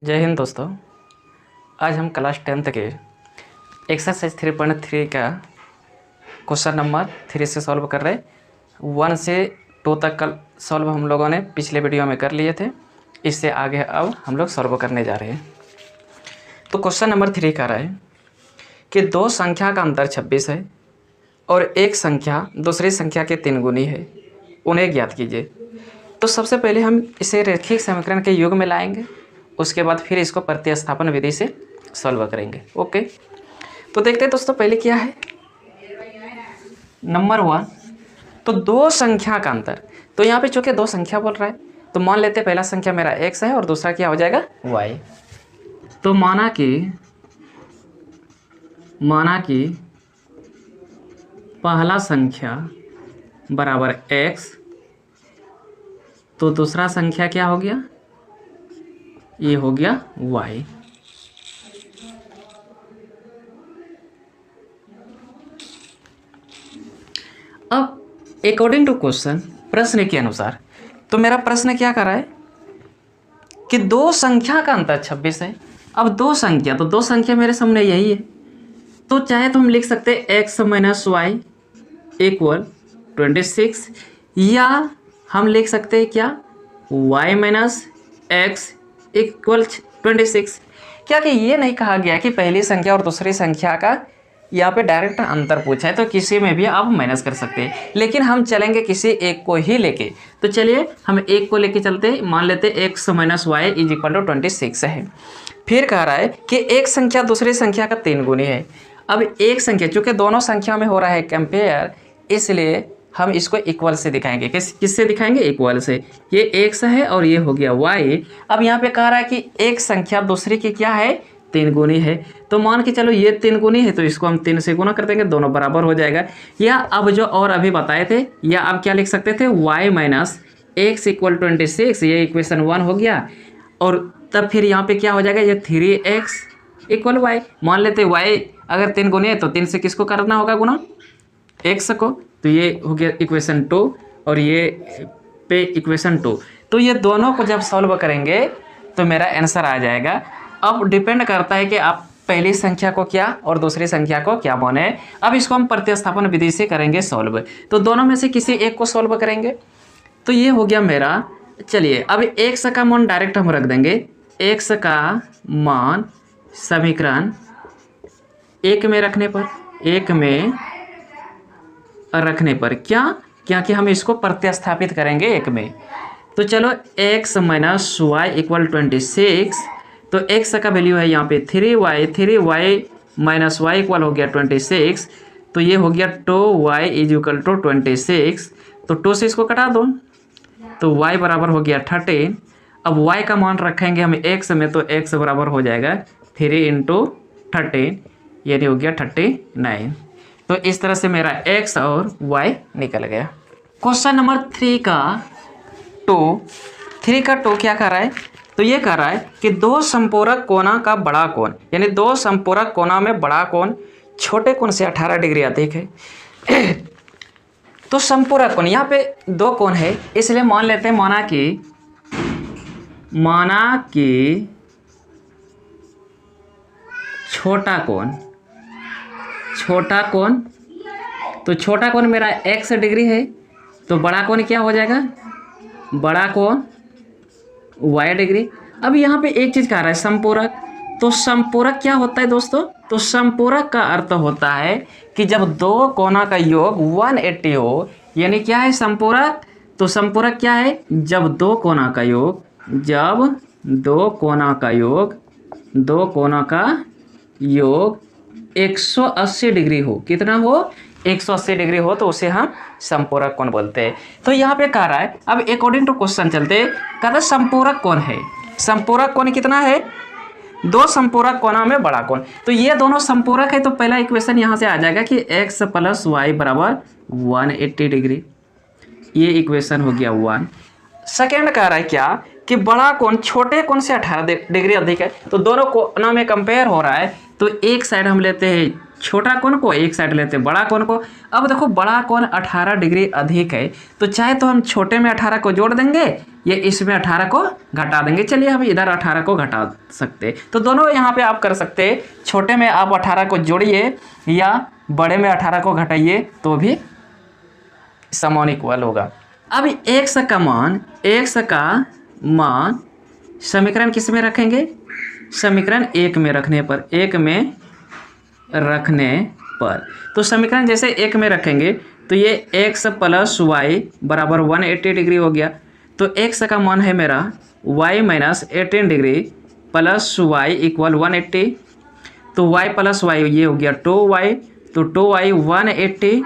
जय हिंद दोस्तों। आज हम क्लास 10th के एक्सरसाइज 3.3 का क्वेश्चन नंबर 3 से सॉल्व कर रहे हैं। 1 से 2 तक कल सॉल्व हम लोगों ने पिछले वीडियो में कर लिए थे। इससे आगे अब हम लोग सॉल्व करने जा रहे हैं। तो क्वेश्चन नंबर 3 कह रहा है कि दो संख्या का अंतर 26 है और एक संख्या दूसरी संख्या के 3 गुनी है, उन्हें ज्ञात कीजिए। तो सबसे पहले हम इसे रैखिक समीकरण के युग में लाएंगे, उसके बाद फिर इसको प्रतिस्थापन विधि से सॉल्व करेंगे। ओके, तो देखते हैं दोस्तों पहले क्या है। नंबर 1, तो दो संख्या का अंतर। तो यहाँ पे चूंकि दो संख्या बोल रहा है तो मान लेते हैं पहला संख्या मेरा x है और दूसरा क्या हो जाएगा y। तो माना कि पहला संख्या बराबर x, तो दूसरा संख्या क्या हो गया, ये हो गया y। अब अकॉर्डिंग टू क्वेश्चन, प्रश्न के अनुसार, तो मेरा प्रश्न क्या कर रहा है कि दो संख्या का अंतर 26 है। अब दो संख्या, तो दो संख्या मेरे सामने यही है, तो चाहे तो हम लिख सकते हैं x माइनस वाई इक्वल 26, या हम लिख सकते हैं क्या y माइनस एक्स इक्वल 26। क्या कि ये नहीं कहा गया कि पहली संख्या और दूसरी संख्या का यहाँ पे डायरेक्ट अंतर पूछा है, तो किसी में भी आप माइनस कर सकते हैं, लेकिन हम चलेंगे किसी एक को ही लेके। तो चलिए हम एक को लेके चलते हैं, मान लेते हैं x minus Y is equal to 26 है। फिर कह रहा है कि एक संख्या दूसरी संख्या का 3 गुनी है। अब एक संख्या, चूंकि दोनों संख्या में हो रहा है कंपेयर, इसलिए हम इसको इक्वल से दिखाएंगे। किससे दिखाएंगे, इक्वल से। ये x है और ये हो गया y। अब यहाँ पे कह रहा है कि एक संख्या दूसरी की क्या है, 3 गुनी है। तो मान के चलो ये 3 गुनी है, तो इसको हम 3 से गुना कर देंगे, दोनों बराबर हो जाएगा। या अब जो और अभी बताए थे, या अब क्या लिख सकते थे, y माइनस एक्स इक्वल 26, ये इक्वेशन 1 हो गया। और तब फिर यहाँ पे क्या हो जाएगा, ये 3x इक्वल y। मान लेते y अगर 3 गुनी है तो 3 से किसको करना होगा गुना, x को। तो ये हो गया इक्वेशन 2 और ये पे इक्वेशन 2। तो ये दोनों को जब सॉल्व करेंगे तो मेरा आंसर आ जाएगा। अब डिपेंड करता है कि आप पहली संख्या को क्या और दूसरी संख्या को क्या माने। अब इसको हम प्रतिस्थापन विधि से करेंगे सॉल्व। तो दोनों में से किसी एक को सॉल्व करेंगे। तो ये हो गया मेरा। चलिए अब x का मान डायरेक्ट हम रख देंगे। x का मान समीकरण 1 में रखने पर क्या कि हम इसको प्रतिस्थापित करेंगे 1 में। तो चलो x माइनस वाई इक्वल 26, तो x का वैल्यू है यहाँ पे 3y माइनस वाई इक्वल हो गया 26। तो ये हो गया 2y इज इक्वल टू 26। तो 2 से इसको कटा दो, तो y बराबर हो गया 13। अब y का मान रखेंगे हम x में, तो x बराबर हो जाएगा 3 इंटू 13, यानी हो गया 39। तो इस तरह से मेरा x और y निकल गया। क्वेश्चन नंबर 3 का 2 क्या कर रहा है, तो ये कह रहा है कि दो संपूरक कोना का बड़ा कोण, यानी दो संपूरक कोना में बड़ा कोण छोटे कोण से 18 डिग्री अधिक है। तो संपूरक कोण, यहाँ पे दो कोण है, इसलिए मान लेते हैं माना कि छोटा कोण, तो छोटा कोण मेरा x डिग्री है, तो बड़ा कोण क्या हो जाएगा, बड़ा कोण y डिग्री। अब यहाँ पे एक चीज कह रहा है संपूरक। तो संपूरक क्या होता है दोस्तों, तो संपूरक का अर्थ होता है कि जब दो कोना का योग 180 हो, यानी क्या है संपूरक। तो संपूरक क्या है, जब दो कोना का योग 180 डिग्री हो। कितना हो, 180 डिग्री हो, तो उसे हम संपूरक कोण बोलते हैं। तो यहाँ पे कह रहा है, अब अकॉर्डिंग टू क्वेश्चन चलते, कहता संपूरक कोण है। संपूरक कोण कितना है, दो संपूरक कोना में बड़ा कोण। तो ये दोनों संपूरक है, तो पहला इक्वेशन यहाँ से आ जाएगा कि x प्लस वाई बराबर 180 डिग्री। ये इक्वेशन हो गया 1। सेकेंड कह रहा है क्या कि बड़ा कोण छोटे कोण से 18 डिग्री अधिक है। तो दोनों कोना में कंपेयर हो रहा है, तो एक साइड हम लेते हैं छोटा कोण को एक साइड लेते हैं, बड़ा कोण को। अब देखो बड़ा कोण 18 डिग्री अधिक है, तो चाहे तो हम छोटे में 18 को जोड़ देंगे या इसमें 18 को घटा देंगे। चलिए हम इधर 18 को घटा सकते, तो दोनों यहाँ पे आप कर सकते हैं। छोटे में आप 18 को जोड़िए या बड़े में 18 को घटाइए तो भी समान इक्वल होगा। अब x का मान समीकरण किस में रखेंगे? समीकरण 1 में रखने पर, 1 में रखने पर। तो समीकरण जैसे 1 में रखेंगे तो ये x प्लस वाई बराबर 180 डिग्री हो गया। तो x का मान है मेरा y minus 18 degree plus Y equal 180। तो y प्लस वाई ये हो गया 2y, तो 2y 180,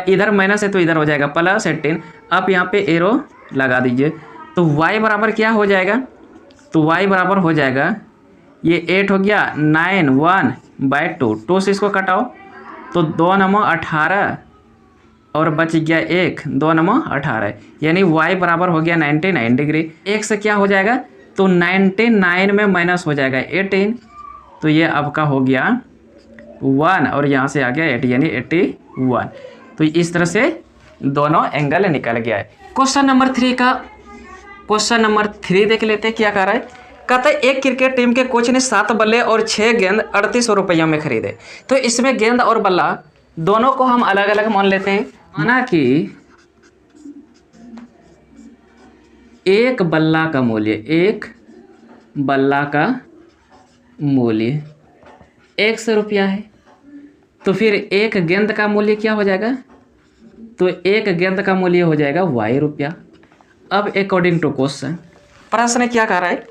इधर माइनस है तो इधर हो जाएगा प्लस 18। आप यहाँ पे एरो लगा दीजिए, तो y बराबर क्या हो जाएगा? तो y बराबर हो जाएगा, ये 8 हो गया 9 1/2, 2 से इसको कटाओ तो 2 नमो 18 और बच गया 1, 2 नमो 18, यानी y बराबर हो गया 99 डिग्री। x क्या हो जाएगा? तो 99 में माइनस हो जाएगा 18, तो ये आपका हो गया 1 और यहाँ से आ गया 80 यानी 81। तो इस तरह से दोनों एंगल निकल गया है। क्वेश्चन नंबर 3 देख लेते हैं क्या कह रहा है। कहता है एक क्रिकेट टीम के कोच ने 7 बल्ले और 6 गेंद 3800 रुपयों में खरीदे। तो इसमें गेंद और बल्ला दोनों को हम अलग अलग मान लेते हैं। माना कि एक बल्ला का मूल्य 100 रुपया है, तो फिर एक गेंद का मूल्य क्या हो जाएगा? तो एक गेंद का मूल्य हो जाएगा y रुपया। अब अकॉर्डिंग टू क्वेश्चन, प्रश्न क्या कह रहा है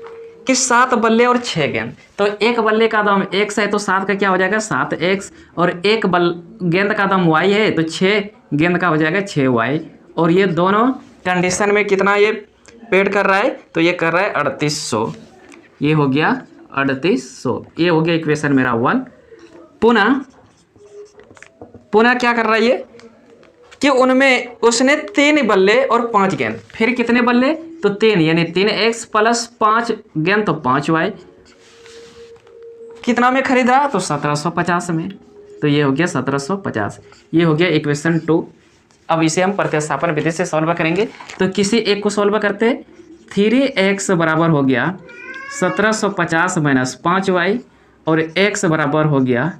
कि 7 बल्ले और 6 गेंद, तो एक बल्ले का दाम x है तो 7 का क्या हो जाएगा 7x, और एक गेंद का दाम y है तो 6 गेंद का हो जाएगा 6y। और ये दोनों कंडीशन में कितना ये पेड कर रहा है? तो ये कर रहा है 3800, ये हो गया 3800, ये हो गया इक्वेशन मेरा 1। पुनः क्या कर रहा है ये कि उनमें उसने 3 बल्ले और 5 गेंद, फिर कितने बल्ले? तो 3 यानी 3x प्लस 5 गेंद तो 5y, कितना में खरीदा? तो 1750 में। तो ये हो गया 1750, ये हो गया इक्वेशन 2। अब इसे हम प्रतिस्थापन विधि से सॉल्व करेंगे। तो किसी एक को सॉल्व करते, 3x बराबर हो गया 1750 माइनस 5y, और x बराबर हो गया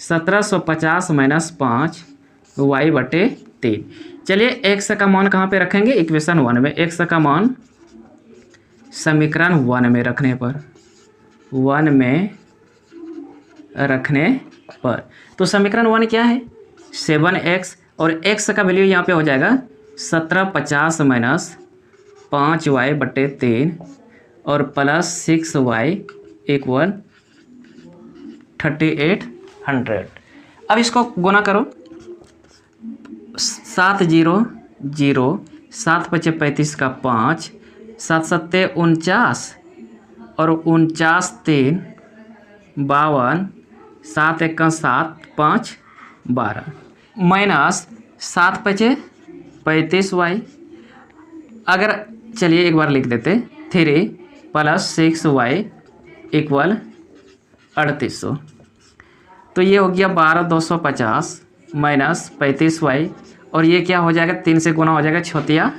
1750 माइनस 5y/3। चलिए x का मान कहाँ पे रखेंगे? इक्वेशन 1 में। x का मान समीकरण 1 में रखने पर, तो समीकरण 1 क्या है? 7x, और x का वैल्यू यहाँ पे हो जाएगा 1750 माइनस 5y/3 और प्लस 6y इक्वल 3800। अब इसको गुना करो, 7 0 0, 7 5 35 का 5, 7 7 49 और 49 3 52, 7 1 7 5 12, माइनस 7 5 35y। अगर चलिए एक बार लिख देते, 3 प्लस 6y इक्वल 3800, तो ये हो गया 12250 माइनस 35y, और ये क्या हो जाएगा? 3 से गुना हो जाएगा 6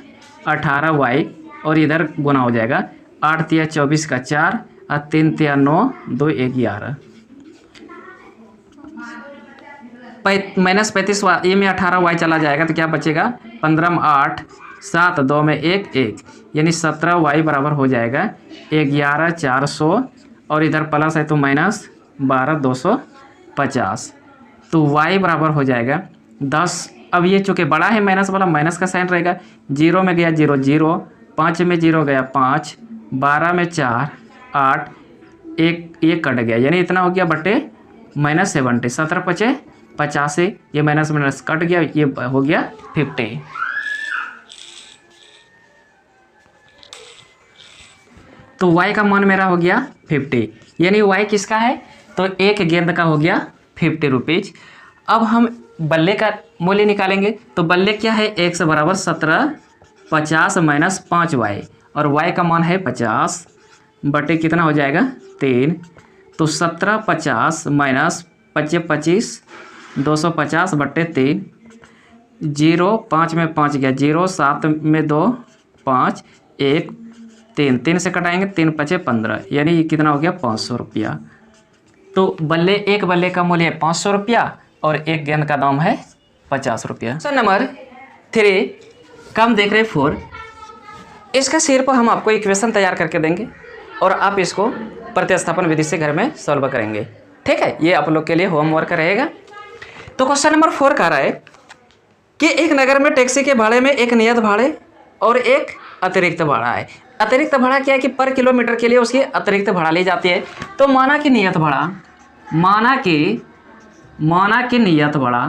18y, और इधर गुना हो जाएगा 8 3 24 का 4 और 3 3 9 2 11, माइनस 35 ये में 18y चला जाएगा तो क्या बचेगा? 15 8 7 2 में 1 1, यानी 17y बराबर हो जाएगा 11400, और इधर प्लस है तो माइनस 12250, तो y बराबर हो जाएगा 10। अब ये चूँकि बड़ा है माइनस वाला, माइनस का साइन रहेगा, 0 में गया 0 0, 5 में 0 गया 5, 12 में 4 8, एक कट गया, यानी इतना हो गया बटे माइनस 70, 17 5 85, ये माइनस माइनस कट गया, ये हो गया 50। तो y का मान मेरा हो गया 50, यानी y किसका है? तो एक गेंद का हो गया 50 रुपीज। अब हम बल्ले का मूल्य निकालेंगे, तो बल्ले क्या है? x बराबर 1750 माइनस 5y, और y का मान है 50 बटे कितना हो जाएगा 3, तो 1750 माइनस 25 250 बट्टे 3, 0 5 में 5 गया 0, 7 में 2 5 1 3, 3 से कटाएंगे 3 5 15, यानी ये कितना हो गया 500 रुपया। तो बल्ले एक बल्ले का मूल्य है 500 रुपया और एक गेंद का दाम है 50 रुपया। क्वेश्चन नंबर 3 का हम देख रहे हैं 4। इसका सिर्फ हम आपको इक्वेशन तैयार करके देंगे और आप इसको प्रतिस्थापन विधि से घर में सॉल्व करेंगे। ठीक है, ये आप लोग के लिए होमवर्क रहेगा। तो क्वेश्चन नंबर 4 कह रहा है कि एक नगर में टैक्सी के भाड़े में एक नियत भाड़े और एक अतिरिक्त भाड़ा है। अतिरिक्त भाड़ा क्या है कि पर किलोमीटर के लिए उसकी अतिरिक्त भाड़ा ली जाती है। तो माना कि नियत भाड़ा, माना कि नियत भाड़ा,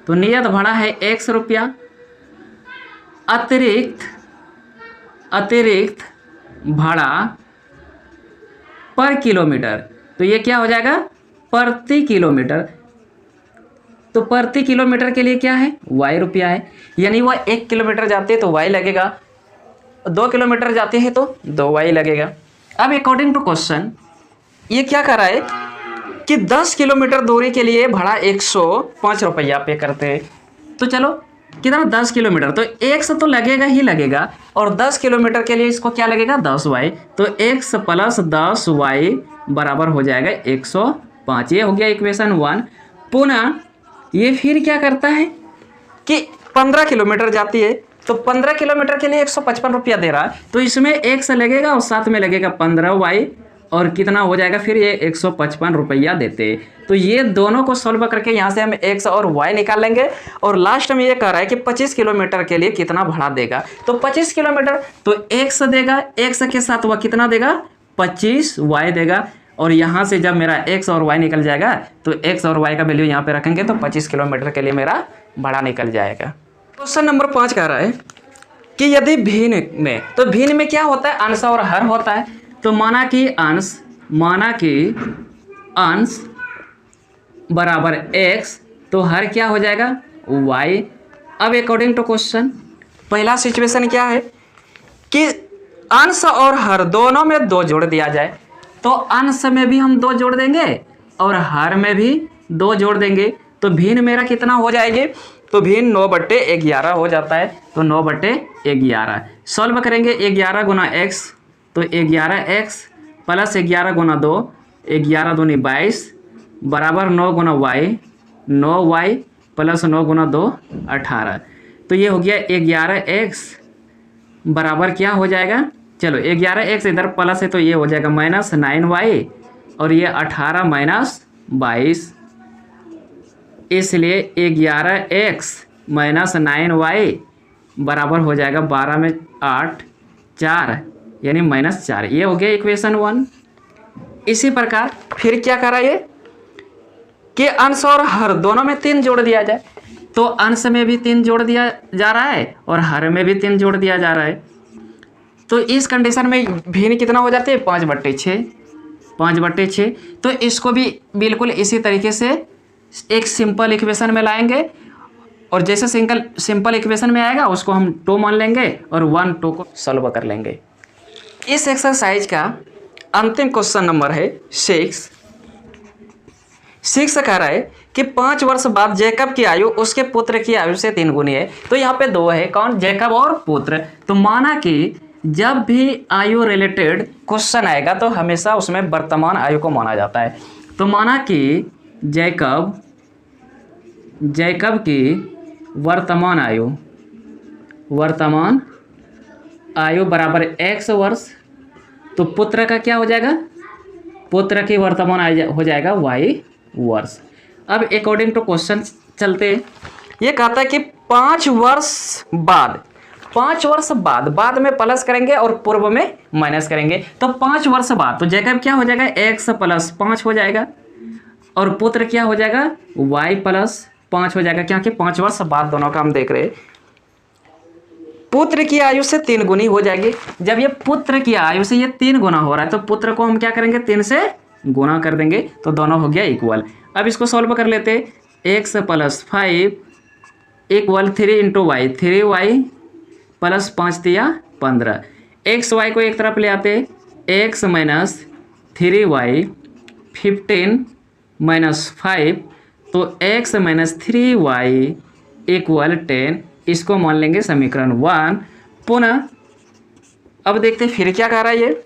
तो नियत भाड़ा है 100 रुपया, अतिरिक्त भाड़ा पर किलोमीटर, तो ये क्या हो जाएगा प्रति किलोमीटर। तो प्रति किलोमीटर के लिए क्या है y रुपया है, यानी वह 1 किलोमीटर जाते हैं तो y लगेगा, 2 किलोमीटर जाते हैं तो 2y लगेगा। अब अकॉर्डिंग टू क्वेश्चन ये क्या कर रहा है कि 10 किलोमीटर दूरी के लिए भाड़ा 105 रुपया पे करते हैं। तो चलो कितना 10 किलोमीटर, तो 100 तो लगेगा ही लगेगा, और 10 किलोमीटर के लिए इसको क्या लगेगा 10y, तो x प्लस 10y बराबर हो जाएगा 105। ये हो गया इक्वेशन 1। पुनः ये फिर क्या करता है कि 15 किलोमीटर जाती है, तो 15 किलोमीटर के लिए 155 रुपया दे रहा है, तो इसमें x लगेगा और साथ में लगेगा 15y और कितना हो जाएगा फिर ये 155 रुपया देते। तो ये दोनों को सॉल्व करके यहाँ से हम x और y निकाल लेंगे। और लास्ट में ये कह रहा है कि 25 किलोमीटर के लिए कितना भाड़ा देगा, तो 25 किलोमीटर तो x देगा, x के साथ वह कितना देगा 25y देगा। और यहाँ से जब मेरा x और y निकल जाएगा तो x और y का वैल्यू यहाँ पे रखेंगे तो 25 किलोमीटर के लिए मेरा भाड़ा निकल जाएगा। क्वेश्चन नंबर 5 कह रहा है कि यदि भिन्न में, तो भिन्न में क्या होता है अंश और हर होता है। तो माना कि अंश बराबर x, तो हर क्या हो जाएगा y। अब अकॉर्डिंग टू क्वेश्चन पहला सिचुएशन क्या है कि अंश और हर दोनों में 2 जोड़ दिया जाए, तो अंश में भी हम 2 जोड़ देंगे और हर में भी 2 जोड़ देंगे, तो भिन्न मेरा कितना हो जाएगी, तो भिन्न 9/11 हो जाता है। तो 9/11 सॉल्व करेंगे, 11 गुना x, तो 11x प्लस 11 गुना 2, 11 दूनी 22 बराबर 9 गुना y, 9y प्लस 9 गुना 2 18। तो ये हो गया 11x बराबर क्या हो जाएगा, चलो 11x इधर प्लस है तो ये हो जाएगा -9y, और ये 18 - 22, इसलिए 11x - 9y बराबर हो जाएगा 12 में 8 4, यानी -4। ये हो गया इक्वेशन 1। इसी प्रकार फिर क्या करा ये कि अंश और हर दोनों में 3 जोड़ दिया जाए, तो अंश में भी 3 जोड़ दिया जा रहा है और हर में भी 3 जोड़ दिया जा रहा है। तो इस कंडीशन में भिन्न कितना हो जाते हैं 5/6, 5/6। तो इसको भी बिल्कुल इसी तरीके से एक सिंपल इक्वेशन में लाएंगे, और जैसे सिंपल इक्वेशन में आएगा उसको हम 2 मान लेंगे और 1 2 को सॉल्व कर लेंगे। इस एक्सरसाइज का अंतिम क्वेश्चन नंबर है 6। 6 कह रहा है कि 5 वर्ष बाद जैकब की आयु उसके पुत्र की आयु से 3 गुनी है। तो यहाँ पे 2 है, कौन, जैकब और पुत्र। तो माना कि जब भी आयु रिलेटेड क्वेश्चन आएगा तो हमेशा उसमें वर्तमान आयु को माना जाता है। तो माना कि जैकब की वर्तमान आयु बराबर x वर्ष, तो पुत्र का क्या हो जाएगा, पुत्र की वर्तमान आयु हो जाएगा y वर्ष। अब अकॉर्डिंग टू क्वेश्चन चलते, ये कहता है कि 5 वर्ष बाद में प्लस करेंगे और पूर्व में माइनस करेंगे। तो 5 वर्ष बाद तो जैकब क्या हो जाएगा x + 5 हो जाएगा, और पुत्र क्या हो जाएगा y + 5 हो जाएगा, क्योंकि 5 वर्ष बाद दोनों का हम देख रहे हैं। पुत्र की आयु से 3 गुनी हो जाएगी। जब ये पुत्र की आयु से ये 3 गुना हो रहा है तो पुत्र को हम क्या करेंगे 3 से गुना कर देंगे, तो दोनों हो गया इक्वल। अब इसको सॉल्व कर लेते, x + 5 = 3 × y, 3y + 5 × 15। x y को एक तरफ ले आते, x - 3y 15 माइनस 5, तो x माइनस 3y इक्वल 10, इसको मान लेंगे समीकरण 1। पुनः अब देखते हैं फिर क्या कह रहा है, ये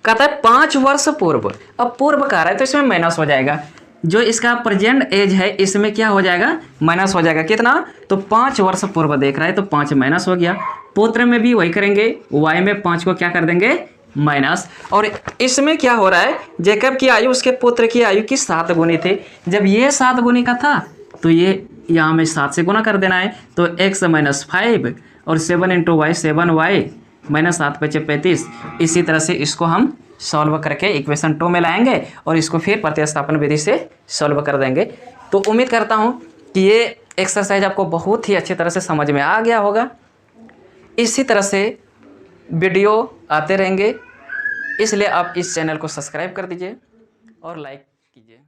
कहता है 5 वर्ष पूर्व। अब पूर्व कह रहा है तो इसमें माइनस हो जाएगा, जो इसका प्रेजेंट एज है इसमें क्या हो जाएगा, माइनस हो जाएगा। कितना, तो 5 वर्ष पूर्व देख रहा है तो 5 माइनस हो गया। पुत्र में भी वही करेंगे, y में 5 को क्या कर देंगे, माइनस। और इसमें क्या हो रहा है, जेकब की आयु उसके पुत्र की आयु की 7 गुनी थी। जब ये 7 गुनी का था तो ये यहाँ में 7 से गुना कर देना है, तो x माइनस 5 और 7 इंटू वाई 7y माइनस 7 × 5 = 35। इसी तरह से इसको हम सॉल्व करके इक्वेशन 2 में लाएंगे और इसको फिर प्रतिस्थापन विधि से सॉल्व कर देंगे। तो उम्मीद करता हूँ कि ये एक्सरसाइज आपको बहुत ही अच्छी तरह से समझ में आ गया होगा। इसी तरह से वीडियो आते रहेंगे, इसलिए आप इस चैनल को सब्सक्राइब कर दीजिए और लाइक कीजिए।